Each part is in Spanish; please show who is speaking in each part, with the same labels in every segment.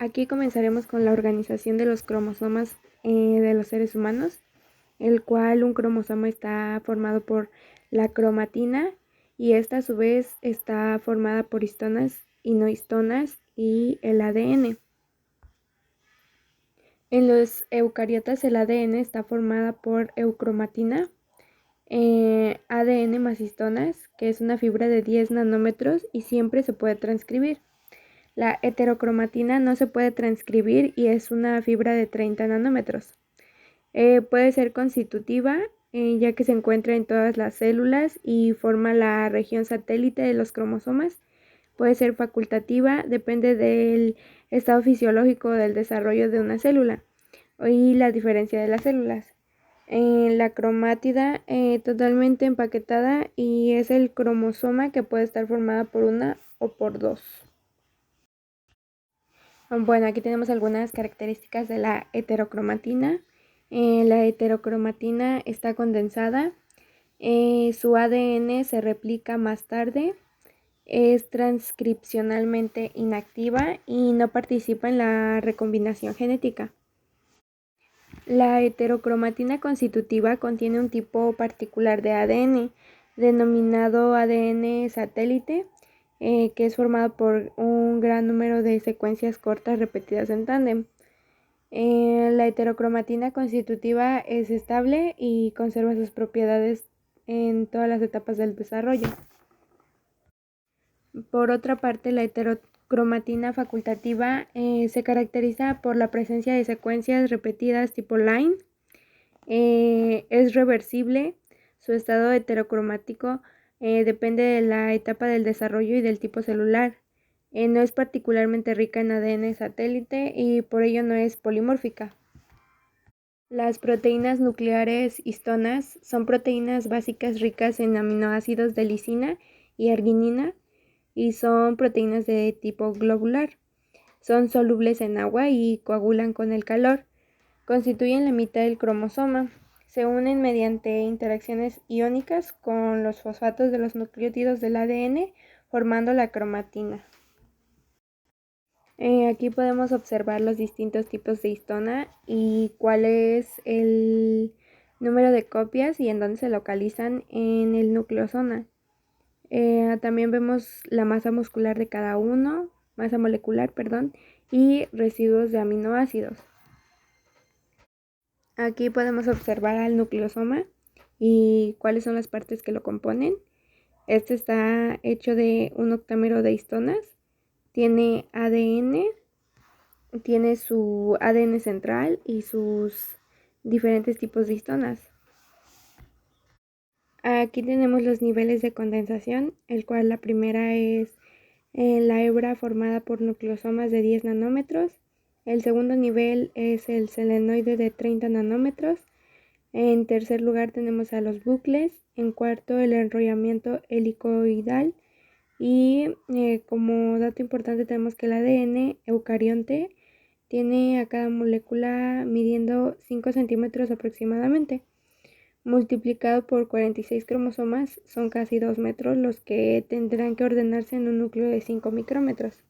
Speaker 1: Aquí comenzaremos con la organización de los cromosomas de los seres humanos, el cual un cromosoma está formado por la cromatina y esta a su vez está formada por histonas y no histonas y el ADN. En los eucariotas el ADN está formada por eucromatina, ADN más histonas, que es una fibra de 10 nanómetros y siempre se puede transcribir. La heterocromatina no se puede transcribir y es una fibra de 30 nanómetros. Puede ser constitutiva, ya que se encuentra en todas las células y forma la región satélite de los cromosomas. Puede ser facultativa, depende del estado fisiológico del desarrollo de una célula y la diferencia de las células. La cromátida totalmente empaquetada y es el cromosoma que puede estar formada por una o por dos. Bueno, aquí tenemos algunas características de la heterocromatina. La heterocromatina está condensada, su ADN se replica más tarde, es transcripcionalmente inactiva y no participa en la recombinación genética. La heterocromatina constitutiva contiene un tipo particular de ADN, denominado ADN satélite, que es formado por un gran número de secuencias cortas repetidas en tándem. La heterocromatina constitutiva es estable y conserva sus propiedades en todas las etapas del desarrollo. Por otra parte, la heterocromatina facultativa se caracteriza por la presencia de secuencias repetidas tipo line, es reversible, su estado heterocromático depende de la etapa del desarrollo y del tipo celular. No es particularmente rica en ADN satélite y por ello no es polimórfica. Las proteínas nucleares histonas son proteínas básicas ricas en aminoácidos de lisina y arginina y son proteínas de tipo globular. Son solubles en agua y coagulan con el calor. Constituyen la mitad del cromosoma. Se unen mediante interacciones iónicas con los fosfatos de los nucleótidos del ADN, formando la cromatina. Aquí podemos observar los distintos tipos de histona y cuál es el número de copias y en dónde se localizan en el nucleosoma. También vemos la masa muscular de cada uno, masa molecular, y residuos de aminoácidos. Aquí podemos observar al nucleosoma y cuáles son las partes que lo componen. Este está hecho de un octámero de histonas, tiene ADN, tiene su ADN central y sus diferentes tipos de histonas. Aquí tenemos los niveles de condensación, el cual la primera es la hebra formada por nucleosomas de 10 nanómetros. El segundo nivel es el selenoide de 30 nanómetros. En tercer lugar tenemos a los bucles. En cuarto, el enrollamiento helicoidal. Y como dato importante tenemos que el ADN eucarionte tiene a cada molécula midiendo 5 centímetros aproximadamente. Multiplicado por 46 cromosomas son casi 2 metros los que tendrán que ordenarse en un núcleo de 5 micrómetros.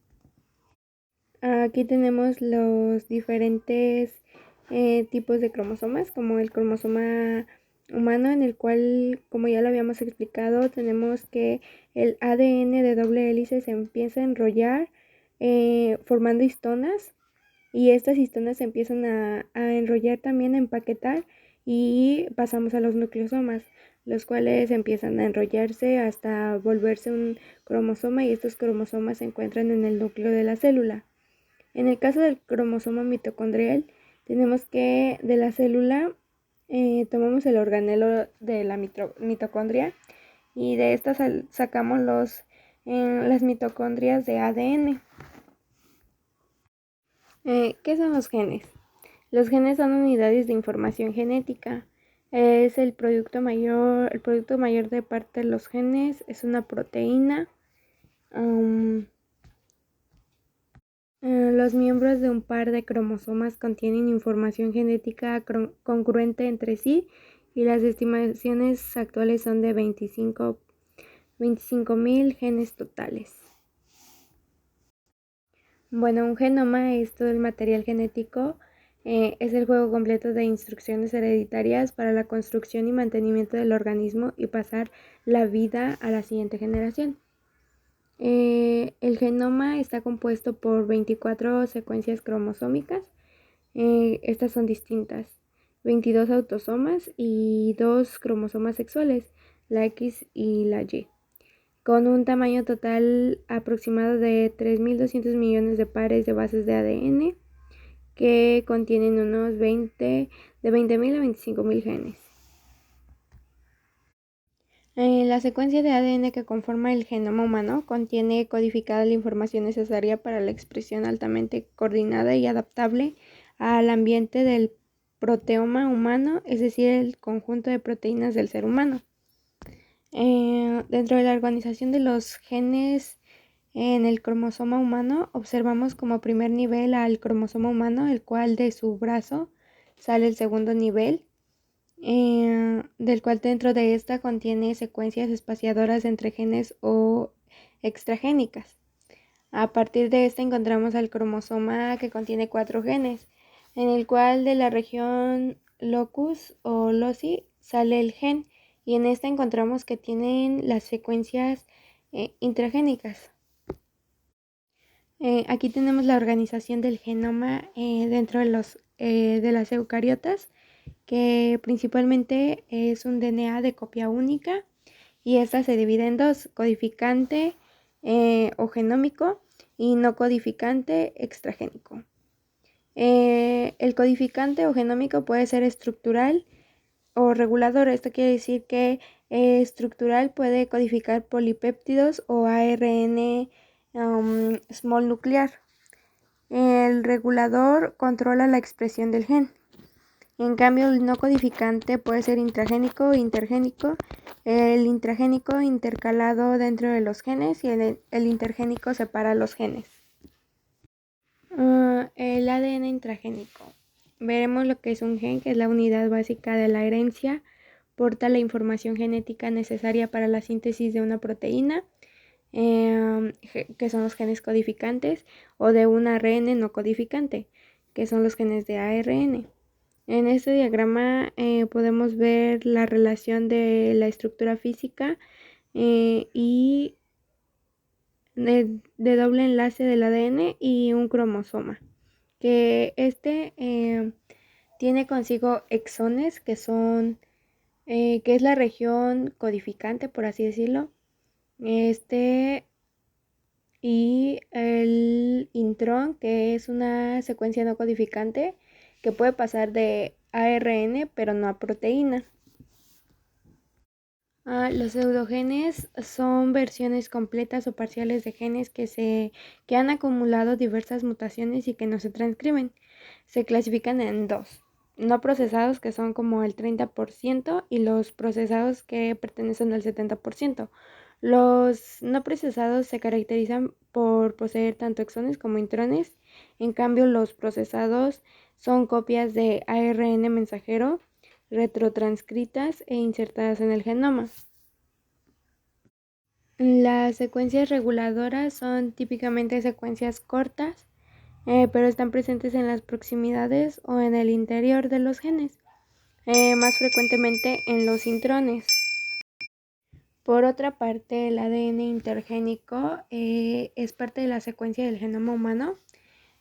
Speaker 1: Aquí tenemos los diferentes tipos de cromosomas, como el cromosoma humano, en el cual, como ya lo habíamos explicado, tenemos que el ADN de doble hélice se empieza a enrollar formando histonas, y estas histonas se empiezan a enrollar también, a empaquetar, y pasamos a los nucleosomas, los cuales empiezan a enrollarse hasta volverse un cromosoma, y estos cromosomas se encuentran en el núcleo de la célula. En el caso del cromosoma mitocondrial, tenemos que de la célula tomamos el organelo de la mitocondria y de estas sacamos las mitocondrias de ADN. ¿Qué son los genes? Los genes son unidades de información genética. Es el producto mayor de parte de los genes, es una proteína. Los miembros de un par de cromosomas contienen información genética congruente entre sí y las estimaciones actuales son de 25.000 genes totales. Bueno, un genoma es todo el material genético, es el juego completo de instrucciones hereditarias para la construcción y mantenimiento del organismo y pasar la vida a la siguiente generación. El genoma está compuesto por 24 secuencias cromosómicas. Estas son distintas: 22 autosomas y 2 cromosomas sexuales, la X y la Y, con un tamaño total aproximado de 3.200 millones de pares de bases de ADN que contienen unos de 20.000 a 25.000 genes. La secuencia de ADN que conforma el genoma humano contiene codificada la información necesaria para la expresión altamente coordinada y adaptable al ambiente del proteoma humano, es decir, el conjunto de proteínas del ser humano. Dentro de la organización de los genes en el cromosoma humano, observamos como primer nivel al cromosoma humano, el cual de su brazo sale el segundo nivel, del cual dentro de esta contiene secuencias espaciadoras entre genes o extragénicas. A partir de esta encontramos al cromosoma, que contiene 4 genes, en el cual de la región locus o loci sale el gen, y en esta encontramos que tienen las secuencias intragénicas. Aquí tenemos la organización del genoma dentro de las eucariotas, que principalmente es un DNA de copia única, y esta se divide en dos: codificante o genómico y no codificante extragénico. El codificante o genómico puede ser estructural o regulador. Esto quiere decir que estructural puede codificar polipéptidos o ARN small nuclear. El regulador controla la expresión del gen. En cambio, el no codificante puede ser intragénico o intergénico. El intragénico intercalado dentro de los genes, y el intergénico separa los genes. El ADN intragénico. Veremos lo que es un gen, que es la unidad básica de la herencia. Porta la información genética necesaria para la síntesis de una proteína, que son los genes codificantes, o de un ARN no codificante, que son los genes de ARN. En este diagrama podemos ver la relación de la estructura física y de doble enlace del ADN y un cromosoma, que tiene consigo exones, que es la región codificante, por así decirlo, y el intrón, que es una secuencia no codificante que puede pasar de ARN pero no a proteína. Los pseudogenes son versiones completas o parciales de genes que han acumulado diversas mutaciones y que no se transcriben. Se clasifican en dos: no procesados, que son como el 30%, y los procesados, que pertenecen al 70%. Los no procesados se caracterizan por poseer tanto exones como intrones. En cambio, los procesados son copias de ARN mensajero retrotranscritas e insertadas en el genoma. Las secuencias reguladoras son típicamente secuencias cortas, pero están presentes en las proximidades o en el interior de los genes, más frecuentemente en los intrones. Por otra parte, el ADN intergénico es parte de la secuencia del genoma humano,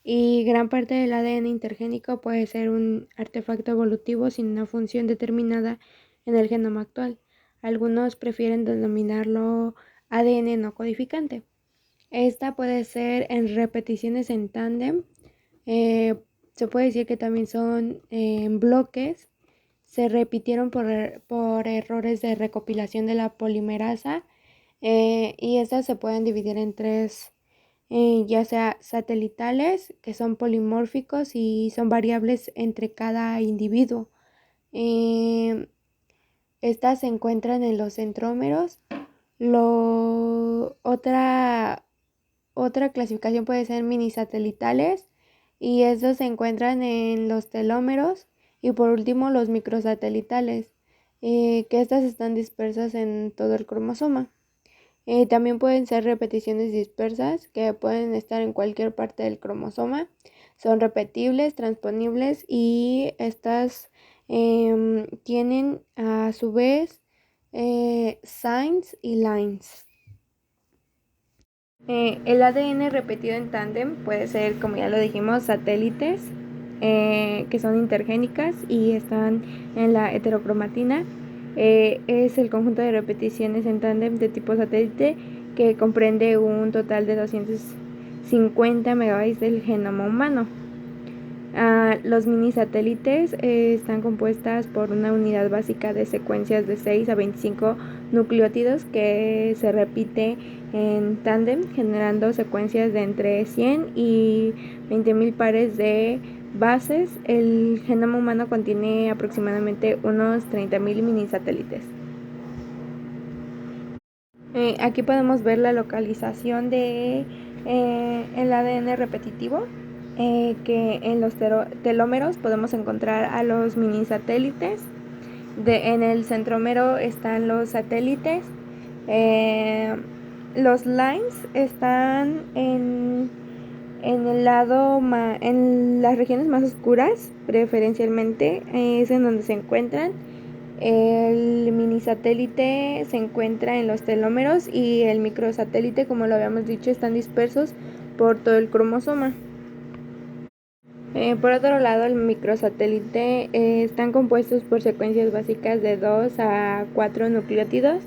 Speaker 1: y gran parte del ADN intergénico puede ser un artefacto evolutivo sin una función determinada en el genoma actual. Algunos prefieren denominarlo ADN no codificante. Esta puede ser en repeticiones en tándem. Se puede decir que también son en bloques. Se repitieron por errores de recopilación de la polimerasa, y estas se pueden dividir en tres, ya sea satelitales, que son polimórficos y son variables entre cada individuo. Estas se encuentran en los centrómeros. Otra clasificación puede ser minisatelitales, y estos se encuentran en los telómeros. Y por último, los microsatelitales, que estas están dispersas en todo el cromosoma. También pueden ser repeticiones dispersas que pueden estar en cualquier parte del cromosoma. Son repetibles, transponibles y estas tienen a su vez signs y lines. El ADN repetido en tándem puede ser, como ya lo dijimos, satélites que son intergénicas y están en la heterocromatina. Es el conjunto de repeticiones en tándem de tipo satélite que comprende un total de 250 megabytes del genoma humano. Los minisatélites están compuestas por una unidad básica de secuencias de 6 a 25 nucleótidos que se repite en tándem, generando secuencias de entre 100 y 20.000 pares de bases. El genoma humano contiene aproximadamente unos 30.000 minisatélites. Aquí podemos ver la localización de el ADN repetitivo, que en los telómeros podemos encontrar a los minisatélites. En el centrómero están los satélites. Los lines están en el lado en las regiones más oscuras, preferencialmente es en donde se encuentran. El minisatélite se encuentra en los telómeros y el microsatélite, como lo habíamos dicho, están dispersos por todo el cromosoma. Por otro lado, el microsatélite están compuestos por secuencias básicas de 2 a 4 nucleótidos,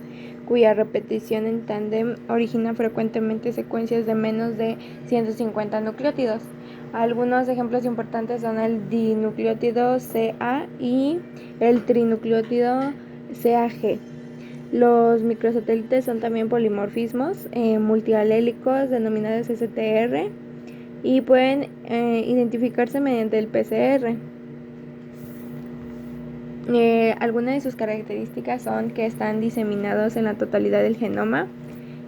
Speaker 1: cuya repetición en tándem origina frecuentemente secuencias de menos de 150 nucleótidos. Algunos ejemplos importantes son el dinucleótido CA y el trinucleótido CAG. Los microsatélites son también polimorfismos multialélicos denominados STR y pueden identificarse mediante el PCR. Algunas de sus características son que están diseminados en la totalidad del genoma.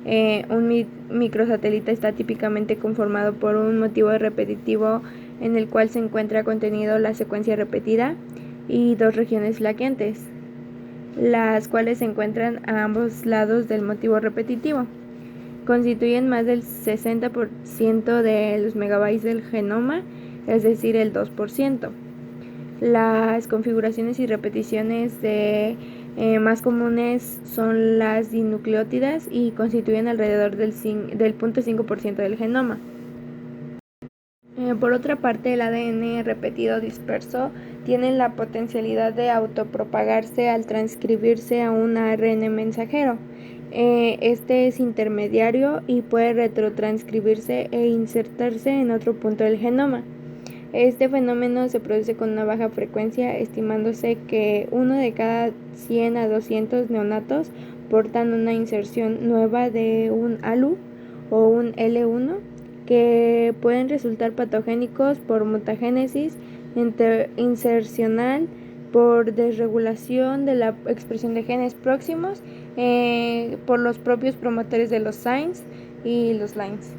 Speaker 1: Un microsatélite está típicamente conformado por un motivo repetitivo en el cual se encuentra contenido la secuencia repetida y dos regiones flaqueantes, las cuales se encuentran a ambos lados del motivo repetitivo. Constituyen más del 60% de los megabytes del genoma, es decir, el 2%. Las configuraciones y repeticiones más comunes son las dinucleótidas y constituyen alrededor del 0.5% del genoma. Por otra parte, el ADN repetido disperso tiene la potencialidad de autopropagarse al transcribirse a un ARN mensajero. Este es intermediario y puede retrotranscribirse e insertarse en otro punto del genoma. Este fenómeno se produce con una baja frecuencia, estimándose que 1 de cada 100 a 200 neonatos portan una inserción nueva de un ALU o un L1 que pueden resultar patogénicos por mutagénesis insercional, por desregulación de la expresión de genes próximos, por los propios promotores de los signs y los lines.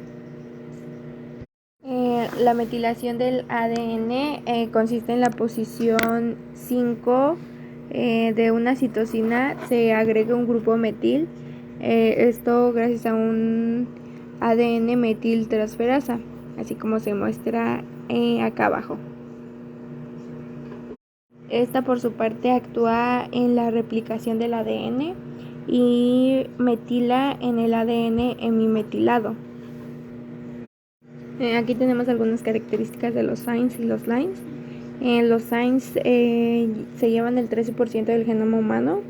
Speaker 1: La metilación del ADN consiste en la posición 5 de una citosina, se agrega un grupo metil, esto gracias a un ADN metiltransferasa, así como se muestra acá abajo. Esta por su parte actúa en la replicación del ADN y metila en el ADN hemimetilado. Aquí tenemos algunas características de los signs y los lines. Los signs se llevan el 13% del genoma humano.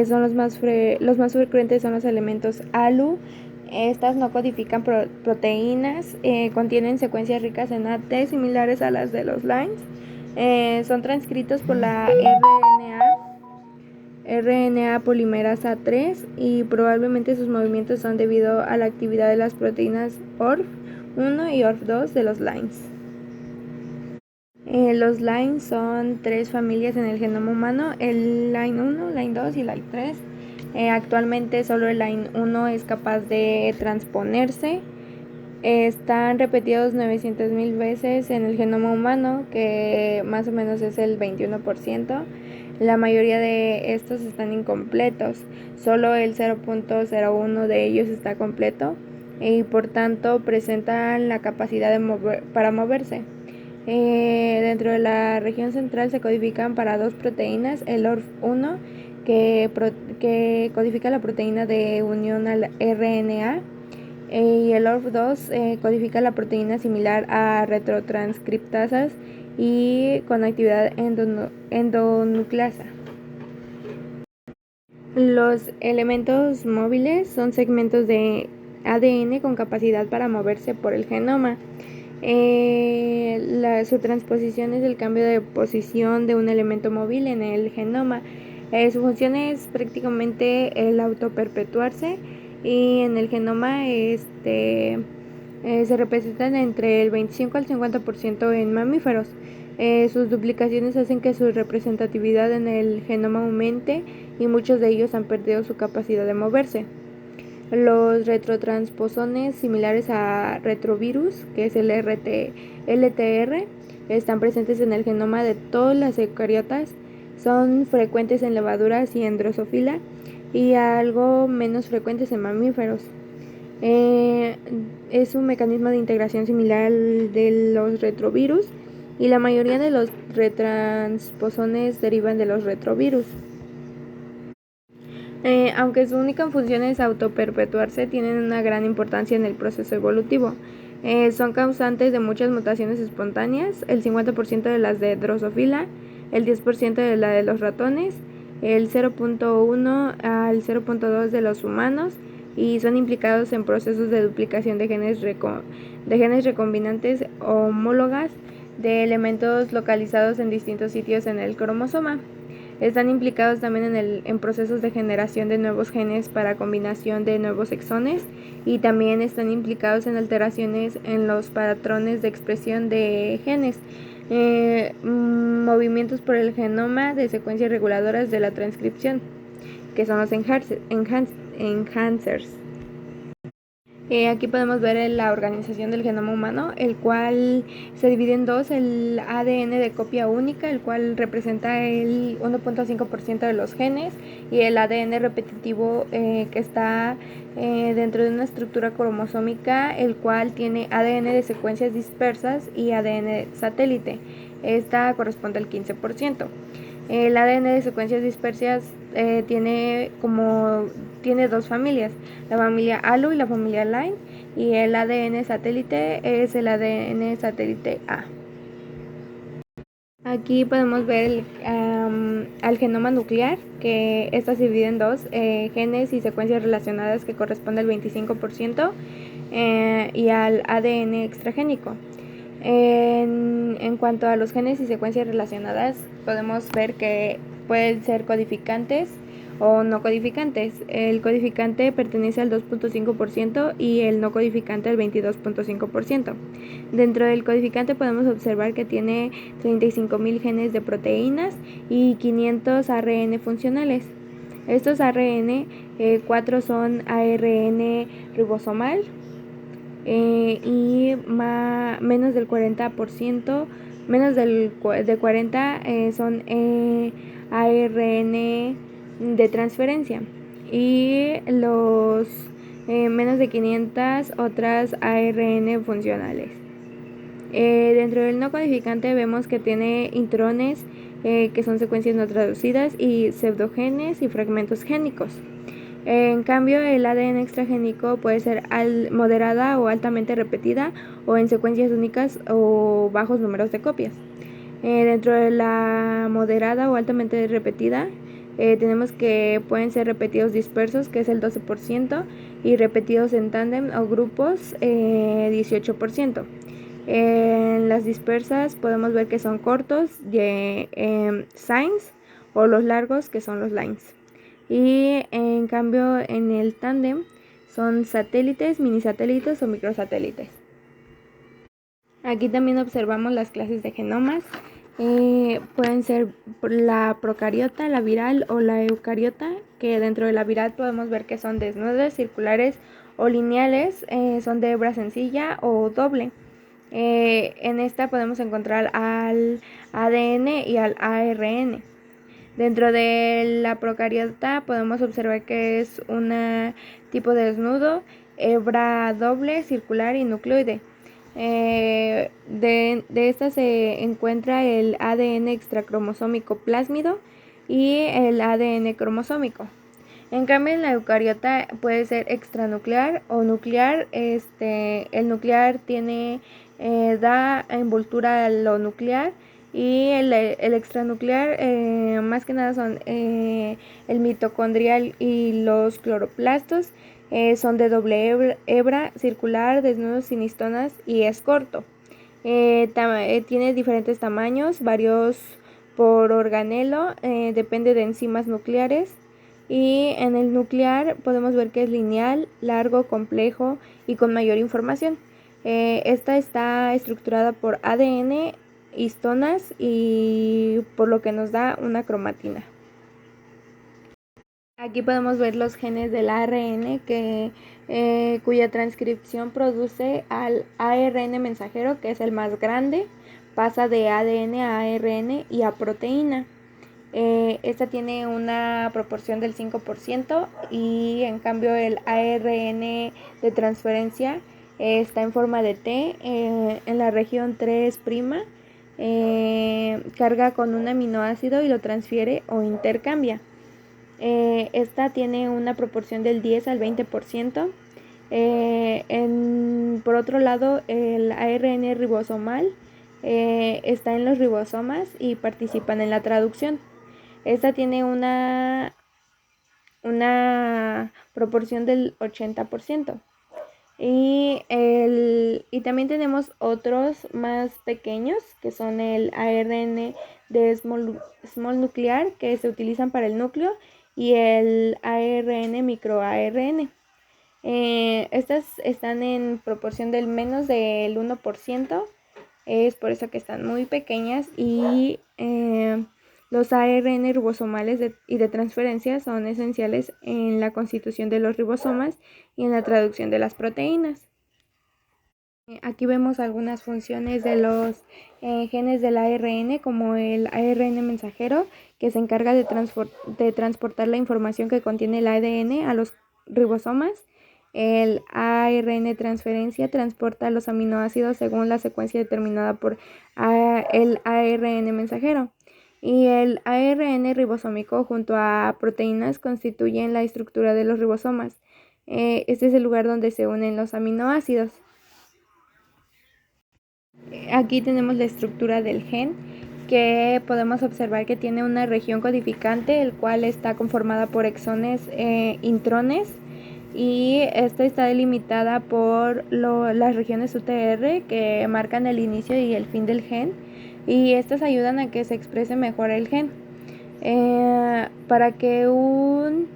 Speaker 1: Son los más frecuentes son los elementos ALU. Estas no codifican proteínas, contienen secuencias ricas en AT similares a las de los lines. Son transcritos por la RNA polimerasa 3 y probablemente sus movimientos son debido a la actividad de las proteínas ORF1 y ORF2 de los lines. Los lines son 3 familias en el genoma humano, el line 1, line 2 y line 3. Actualmente solo el line 1 es capaz de transponerse. Están repetidos 900.000 veces en el genoma humano, que más o menos es el 21%. La mayoría de estos están incompletos, solo el 0.01 de ellos está completo y por tanto presentan la capacidad para moverse. Dentro de la región central se codifican para dos proteínas, el ORF1 que codifica la proteína de unión al RNA y el ORF2 codifica la proteína similar a retrotranscriptasas y con actividad endonucleasa. Los elementos móviles son segmentos de ADN con capacidad para moverse por el genoma. Su transposición es el cambio de posición de un elemento móvil en el genoma. Su función es prácticamente el autoperpetuarse y en el genoma se representan entre el 25 al 50% en mamíferos. Sus duplicaciones hacen que su representatividad en el genoma aumente y muchos de ellos han perdido su capacidad de moverse. Los retrotransposones similares a retrovirus, que es el LTR, están presentes en el genoma de todas las eucariotas, son frecuentes en levaduras y en Drosophila y algo menos frecuentes en mamíferos. Es un mecanismo de integración similar al de los retrovirus y la mayoría de los retransposones derivan de los retrovirus. Aunque su única función es autoperpetuarse, tienen una gran importancia en el proceso evolutivo. Son causantes de muchas mutaciones espontáneas, el 50% de las de Drosophila, el 10% de la de los ratones, el 0.1 al 0.2 de los humanos y son implicados en procesos de duplicación de genes recombinantes homólogas de elementos localizados en distintos sitios en el cromosoma. Están implicados también en procesos de generación de nuevos genes para combinación de nuevos exones y también están implicados en alteraciones en los patrones de expresión de genes, movimientos por el genoma de secuencias reguladoras de la transcripción, que son los enhancers. Aquí podemos ver la organización del genoma humano, el cual se divide en dos: el ADN de copia única, el cual representa el 1.5% de los genes, y el ADN repetitivo que está dentro de una estructura cromosómica, el cual tiene ADN de secuencias dispersas y ADN satélite. Esta corresponde al 15%. El ADN de secuencias dispersas tiene dos familias, la familia ALU y la familia Line, y el ADN satélite es el ADN satélite A. Aquí podemos ver al genoma nuclear, que esta se divide en dos, genes y secuencias relacionadas, que corresponde al 25%, y al ADN extragénico. En cuanto a los genes y secuencias relacionadas, podemos ver que pueden ser codificantes o no codificantes. El codificante pertenece al 2.5% y el no codificante al 22.5%. Dentro del codificante podemos observar que tiene 35.000 genes de proteínas y 500 ARN funcionales. Estos ARN, 4 son ARN ribosomal, y menos del 40%, menos del 40 son ARN de transferencia, y los menos de 500 otras ARN funcionales. Dentro del no codificante vemos que tiene intrones, que son secuencias no traducidas, y pseudogenes y fragmentos génicos. En cambio, el ADN extragénico puede ser moderada o altamente repetida, o en secuencias únicas o bajos números de copias. Dentro de la moderada o altamente repetida, tenemos que pueden ser repetidos dispersos, que es el 12%, y repetidos en tándem o grupos, 18%. En las dispersas podemos ver que son cortos, signs, o los largos, que son los lines. Y en cambio en el tándem son satélites, minisatélites o microsatélites. Aquí también observamos las clases de genomas. Pueden ser la procariota, la viral o la eucariota, que dentro de la viral podemos ver que son desnudas, circulares o lineales, son de hebra sencilla o doble. En esta podemos encontrar al ADN y al ARN. Dentro de la procariota podemos observar que es un tipo de desnudo, hebra doble, circular y nucleoide. De esta se encuentra el ADN extracromosómico plásmido y el ADN cromosómico. En cambio, en la eucariota puede ser extranuclear o nuclear. El nuclear da envoltura a lo nuclear, y el extranuclear más que nada son el mitocondrial y los cloroplastos. Son de doble hebra, circular, desnudos sin histonas y es corto. Tiene diferentes tamaños, varios por organelo, depende de enzimas nucleares. Y en el nuclear podemos ver que es lineal, largo, complejo y con mayor información. Esta está estructurada por ADN, histonas, y por lo que nos da una cromatina. Aquí podemos ver los genes del ARN cuya transcripción produce al ARN mensajero, que es el más grande, pasa de ADN a ARN y a proteína. Esta tiene una proporción del 5%, y en cambio el ARN de transferencia está en forma de T en la región 3', carga con un aminoácido y lo transfiere o intercambia. Esta tiene una proporción del 10 al 20%. Por otro lado, el ARN ribosomal está en los ribosomas y participan en la traducción. Esta tiene una proporción del 80%. Y también tenemos otros más pequeños, que son el ARN de small nuclear, que se utilizan para el núcleo, y el ARN microARN. Estas están en proporción del menos del 1%, es por eso que están muy pequeñas, y los ARN ribosomales y de transferencia son esenciales en la constitución de los ribosomas y en la traducción de las proteínas. Aquí vemos algunas funciones de los genes del ARN, como el ARN mensajero, que se encarga de transportar la información que contiene el ADN a los ribosomas. El ARN transferencia transporta los aminoácidos según la secuencia determinada por el ARN mensajero. Y el ARN ribosómico junto a proteínas constituyen la estructura de los ribosomas. Este es el lugar donde se unen los aminoácidos. Aquí tenemos la estructura del gen, que podemos observar que tiene una región codificante, el cual está conformada por exones intrones, y esta está delimitada por las regiones UTR, que marcan el inicio y el fin del gen, y estas ayudan a que se exprese mejor el gen. Para que un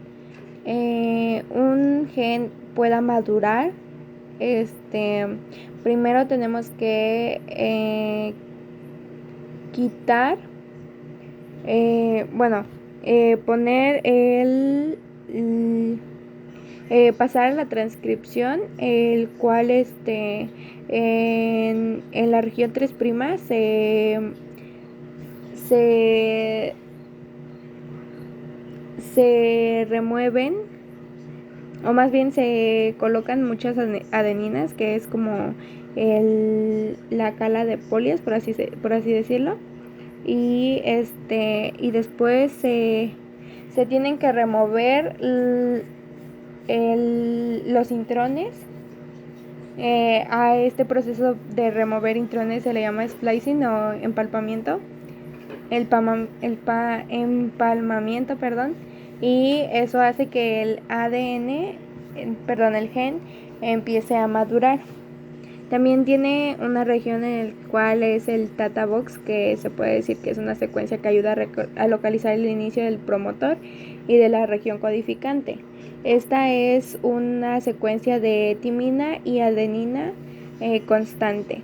Speaker 1: gen pueda madurar, primero tenemos que quitar, poner pasar a la transcripción, el cual en la región 3' se remueven, o más bien se colocan muchas adeninas, que es como la cala de polias, por así decirlo, y después se tienen que remover los intrones. A este proceso de remover intrones se le llama splicing o empalmamiento, y eso hace que el el gen empiece a madurar. También tiene una región en el cual es el Tata Box, que se puede decir que es una secuencia que ayuda a localizar el inicio del promotor y de la región codificante. Esta es una secuencia de timina y adenina constante.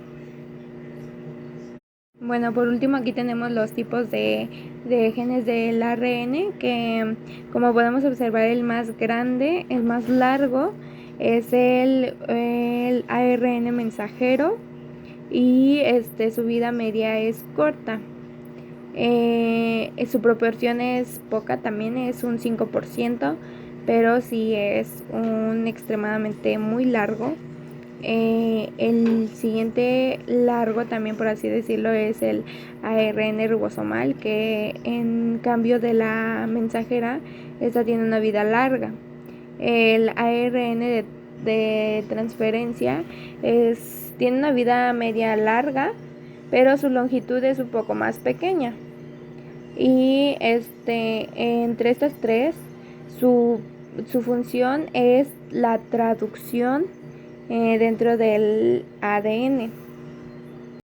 Speaker 1: Bueno, por último aquí tenemos los tipos de genes del ARN, que como podemos observar, el más grande, el más largo, es el ARN mensajero, y su vida media es corta. Su proporción es poca, también es un 5%, pero sí es un extremadamente muy largo. El siguiente largo, también por así decirlo, es el ARN ribosomal, que en cambio de la mensajera, esta tiene una vida larga. El ARN de transferencia tiene una vida media larga, pero su longitud es un poco más pequeña. Y entre estas tres, su, su función es la traducción dentro del ADN.